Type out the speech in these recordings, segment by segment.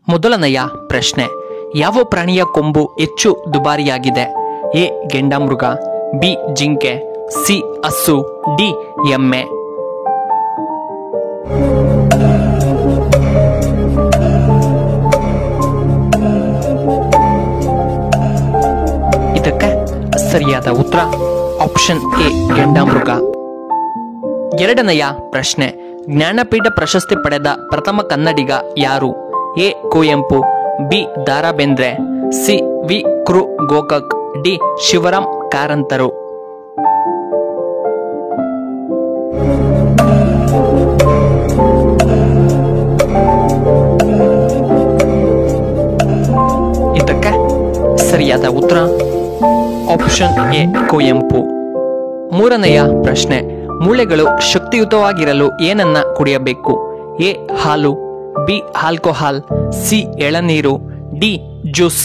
ಮೊದಲನೆಯ ಪ್ರಶ್ನೆ, ಯಾವ ಪ್ರಾಣಿಯ ಕೊಂಬು ಹೆಚ್ಚು ದುಬಾರಿಯಾಗಿದೆ? ಎ ಗೆಂಡಾಮೃಗ, ಬಿ ಜಿಂಕೆ, ಸಿ ಹಸು, ಡಿ ಎಮ್ಮೆ. ಇದಕ್ಕೆ ಸರಿಯಾದ ಉತ್ತರ ಆಪ್ಷನ್ ಎ ಗೆಂಡಾಮೃಗ. ಎರಡನೆಯ ಪ್ರಶ್ನೆ, ಜ್ಞಾನಪೀಠ ಪ್ರಶಸ್ತಿ ಪಡೆದ ಪ್ರಥಮ ಕನ್ನಡಿಗ ಯಾರು? A Kuvempu, B Dara Bendre, C Vi Kru Gokak, D Shivaram ಕಾರಂತರು. ಇದಕ್ಕೆ ಸರಿಯಾದ ಉತ್ತರ ಆಪ್ಷನ್ ಎ ಕುವೆಂಪು. ಮೂರನೆಯ ಪ್ರಶ್ನೆ, ಮೂಳೆಗಳು ಶಕ್ತಿಯುತವಾಗಿರಲು ಏನನ್ನ ಕುಡಿಯಬೇಕು? ಎ ಹಾಲು, ಬಿ ಆಲ್ಕೋಹಾಲ್, ಸಿ ಎಳನೀರು, ಡಿ ಜ್ಯೂಸ್.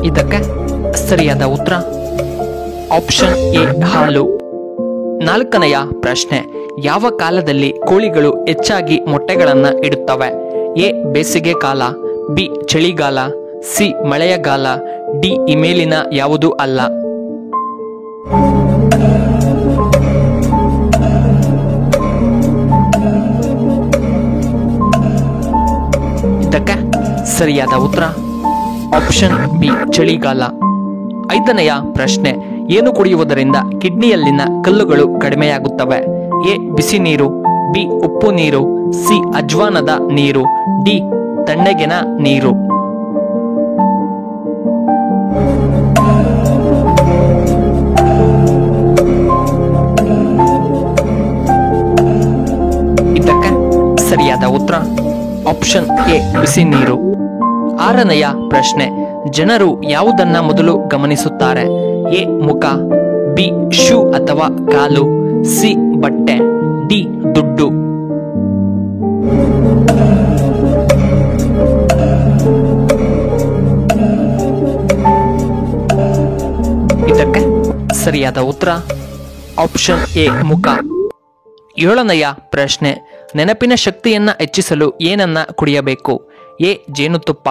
ಇದಕ್ಕೆ ಸರಿಯಾದ ಉತ್ತರ ಆಪ್ಷನ್ ಎ ಹಾಲು. ನಾಲ್ಕನೆಯ ಪ್ರಶ್ನೆ, ಯಾವ ಕಾಲದಲ್ಲಿ ಕೋಳಿಗಳು ಹೆಚ್ಚಾಗಿ ಮೊಟ್ಟೆಗಳನ್ನ ಇಡುತ್ತವೆ? ಎ ಬೇಸಿಗೆ ಕಾಲ, ಬಿ ಚಳಿಗಾಲ, ಸಿ ಮಳೆಯಗಾಲ, ಡಿ ಈ ಮೇಲಿನ ಯಾವುದೂ ಅಲ್ಲ. ಇದಕ್ಕೆ ಸರಿಯಾದ ಉತ್ತರ ಆಪ್ಷನ್ ಬಿ ಚಳಿಗಾಲ. ಐದನೆಯ ಪ್ರಶ್ನೆ, ಏನು ಕುಡಿಯುವುದರಿಂದ ಕಿಡ್ನಿಯಲ್ಲಿನ ಕಲ್ಲುಗಳು ಕಡಿಮೆಯಾಗುತ್ತವೆ? ಎ ಬಿಸಿ ನೀರು, ಬಿ ಉಪ್ಪು ನೀರು, ಸಿ ಅಜ್ವಾನದ ನೀರು, ಡಿ ತಣ್ಣಗಿನ ನೀರು. ಇದಕ್ಕೆ ಸರಿಯಾದ ಉತ್ತರ ಆಪ್ಷನ್ ಎ ಬಿಸಿ ನೀರು. ಆರನೆಯ ಪ್ರಶ್ನೆ, ಜನರು ಯಾವುದನ್ನ ಮೊದಲು ಗಮನಿಸುತ್ತಾರೆ? ಎ ಮುಖ, ಬಿ ಶೂ ಅಥವಾ ಕಾಲು, ಸಿ ಬಟ್ಟೆ, ಡಿ ದುಡ್ಡು. ಇದಕ್ಕೆ ಸರಿಯಾದ ಉತ್ತರ ಆಪ್ಷನ್ ಎ ಮುಖ. ಏಳನೆಯ ಪ್ರಶ್ನೆ, ನೆನಪಿನ ಶಕ್ತಿಯನ್ನ ಹೆಚ್ಚಿಸಲು ಏನನ್ನ ಕುಡಿಯಬೇಕು? ಎ ಜೇನುತುಪ್ಪ,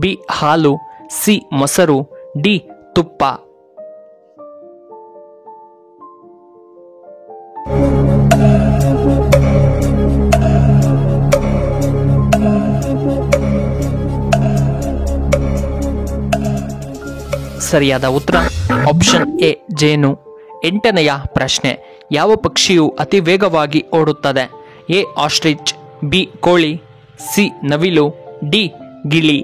ಬಿ ಹಾಲು, ಸಿ ಮೊಸರು, ಡಿ ತುಪ್ಪ. ಸರಿಯಾದ ಉತ್ತರ ಆಪ್ಷನ್ ಎ ಜೇನು. ಎಂಟನೆಯ ಪ್ರಶ್ನೆ, ಯಾವ ಪಕ್ಷಿಯು ಅತಿ ವೇಗವಾಗಿ ಓಡುತ್ತದೆ? ಎ ಆಸ್ಟ್ರಿಚ್, ಬಿ ಕೋಳಿ, ಸಿ ನವಿಲು, ಡಿ ಗಿಳಿ.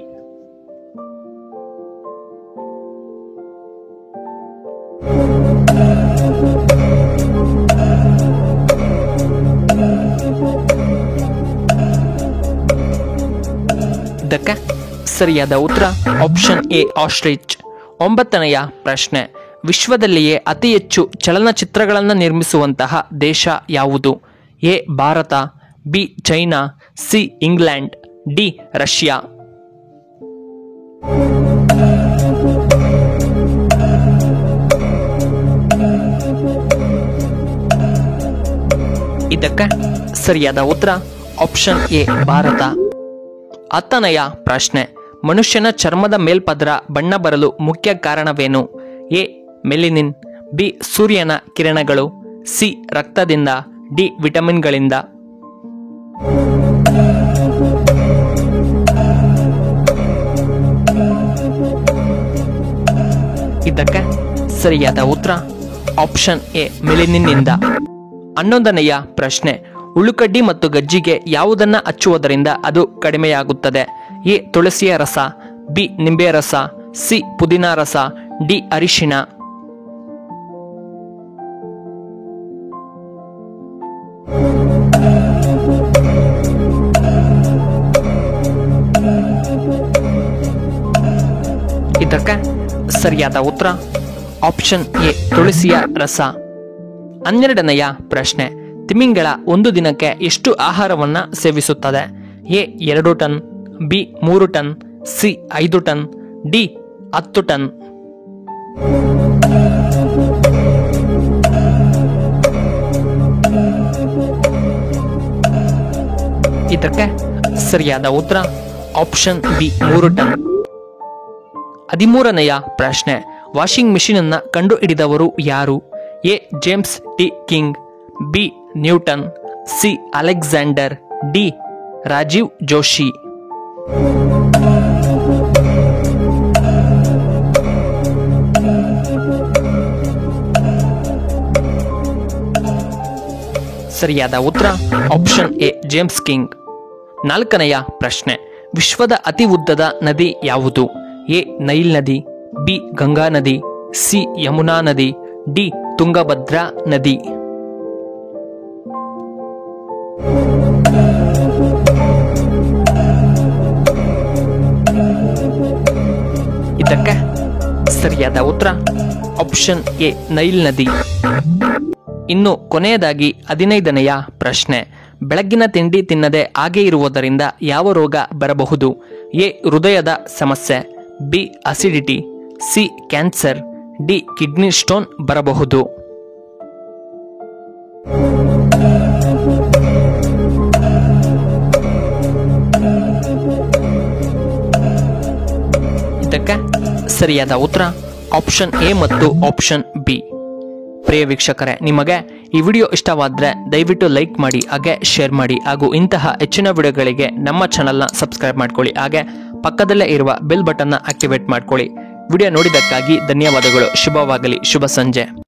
ಇದಕ್ಕೆ ಸರಿಯಾದ ಉತ್ತರ ಆಪ್ಷನ್ ಎ ಆಸ್ಟ್ರಿಚ್. ಒಂಬತ್ತನೆಯ ಪ್ರಶ್ನೆ, ವಿಶ್ವದಲ್ಲಿಯೇ ಅತಿ ಹೆಚ್ಚು ಚಲನಚಿತ್ರಗಳನ್ನು ನಿರ್ಮಿಸುವಂತಹ ದೇಶ ಯಾವುದು? A Bharat, B China, C England, D Russia. ಇದಕ್ಕೆ ಸರಿಯಾದ ಉತ್ತರ ಆಪ್ಷನ್ ಎ ಭಾರತ. ಹತ್ತನೆಯ ಪ್ರಶ್ನೆ, ಮನುಷ್ಯನ ಚರ್ಮದ ಮೇಲ್ಪದರ ಬಣ್ಣ ಬರಲು ಮುಖ್ಯ ಕಾರಣವೇನು? ಎ ಮೆಲಿನಿನ್, ಬಿ ಸೂರ್ಯನ ಕಿರಣಗಳು, ಸಿ ರಕ್ತದಿಂದ, ಡಿ ವಿಟಮಿನ್ಗಳಿಂದ. ಇದಕ್ಕೆ ಸರಿಯಾದ ಉತ್ತರ ಆಪ್ಷನ್ ಎ ಮೆಲಿನಿನ್ನಿಂದ. 11ನೆಯ ಪ್ರಶ್ನೆ, ಉಳ್ಳುಕಡ್ಡಿ ಮತ್ತು ಗಜ್ಜಿಗೆ ಯಾವುದನ್ನ ಹಚ್ಚುವುದರಿಂದ ಅದು ಕಡಿಮೆಯಾಗುತ್ತದೆ? ಎ ತುಳಸಿಯ ರಸ, ಬಿ ನಿಂಬೆ ರಸ, ಸಿ ಪುದೀನ ರಸ, ಡಿ ಅರಿಶಿಣ. ಇದಕ್ಕೆ ಸರಿಯಾದ ಉತ್ತರ ಆಪ್ಷನ್ ಎ ತುಳಸಿಯ ರಸ. 12ನೆಯ ಪ್ರಶ್ನೆ, ತಿಮಿಂಗಳ ಒಂದು ದಿನಕ್ಕೆ ಎಷ್ಟು ಆಹಾರವನ್ನ ಸೇವಿಸುತ್ತದೆ? A 2 ton, B 3 ton, C 5 ton, D 10 ton. ಇದಕ್ಕೆ ಸರಿಯಾದ ಉತ್ತರ ಆಪ್ಷನ್ ಬಿ 3 ಟನ್. 13ನೆಯ ಪ್ರಶ್ನೆ, ವಾಷಿಂಗ್ ಮಿಷಿನ್ ಅನ್ನ ಕಂಡು ಹಿಡಿದವರು ಯಾರು? A James T King, B Newton, C Alexander, D Rajiv Joshi. ಸರಿಯಾದ ಉತ್ತರ ಆಪ್ಷನ್ ಎ ಜೇಮ್ಸ್ ಕಿಂಗ್. 4ನೆಯ ಪ್ರಶ್ನೆ, ವಿಶ್ವದ ಅತಿ ಉದ್ದದ ನದಿ ಯಾವುದು? ಎ ನೈಲ್ ನದಿ, ಬಿ ಗಂಗಾ ನದಿ, ಸಿ ಯಮುನಾ ನದಿ, ಡಿ ತುಂಗಭದ್ರಾ ನದಿ. ಇದಕ್ಕೆ ಸರಿಯಾದ ಉತ್ತರ ಆಪ್ಷನ್ ಎ ನೈಲ್ ನದಿ. ಇನ್ನು ಕೊನೆಯದಾಗಿ 15ನೆಯ ಪ್ರಶ್ನೆ, ಬೆಳಗ್ಗಿನ ತಿಂಡಿ ತಿನ್ನದೆ ಹಾಗೆ ಇರುವುದರಿಂದ ಯಾವ ರೋಗ ಬರಬಹುದು? ಎ ಹೃದಯದ ಸಮಸ್ಯೆ, B acidity, C cancer, D kidney stone ಬರಬಹುದು. ಇದಕ್ಕೆ ಸರಿಯಾದ ಉತ್ತರ ಆಪ್ಷನ್ ಎ ಮತ್ತು ಆಪ್ಷನ್ ಬಿ. ಪ್ರಿಯ ವೀಕ್ಷಕರೇ, ನಿಮಗೆ ಈ ವಿಡಿಯೋ ಇಷ್ಟವಾದರೆ ದಯವಿಟ್ಟು ಲೈಕ್ ಮಾಡಿ, ಹಾಗೆ ಶೇರ್ ಮಾಡಿ, ಹಾಗೂ ಇಂತಹ ಹೆಚ್ಚಿನ ವಿಡಿಯೋಗಳಿಗೆ ನಮ್ಮ ಚಾನಲ್ನ ಸಬ್ಸ್ಕ್ರೈಬ್ ಮಾಡ್ಕೊಳ್ಳಿ, ಹಾಗೆ ಪಕ್ಕದಲ್ಲೇ ಇರುವ ಬೆಲ್ ಬಟನ್ನ ಆಕ್ಟಿವೇಟ್ ಮಾಡ್ಕೊಳ್ಳಿ. ವಿಡಿಯೋ ನೋಡಿದ್ದಕ್ಕಾಗಿ ಧನ್ಯವಾದಗಳು. ಶುಭವಾಗಲಿ. ಶುಭ ಸಂಜೆ.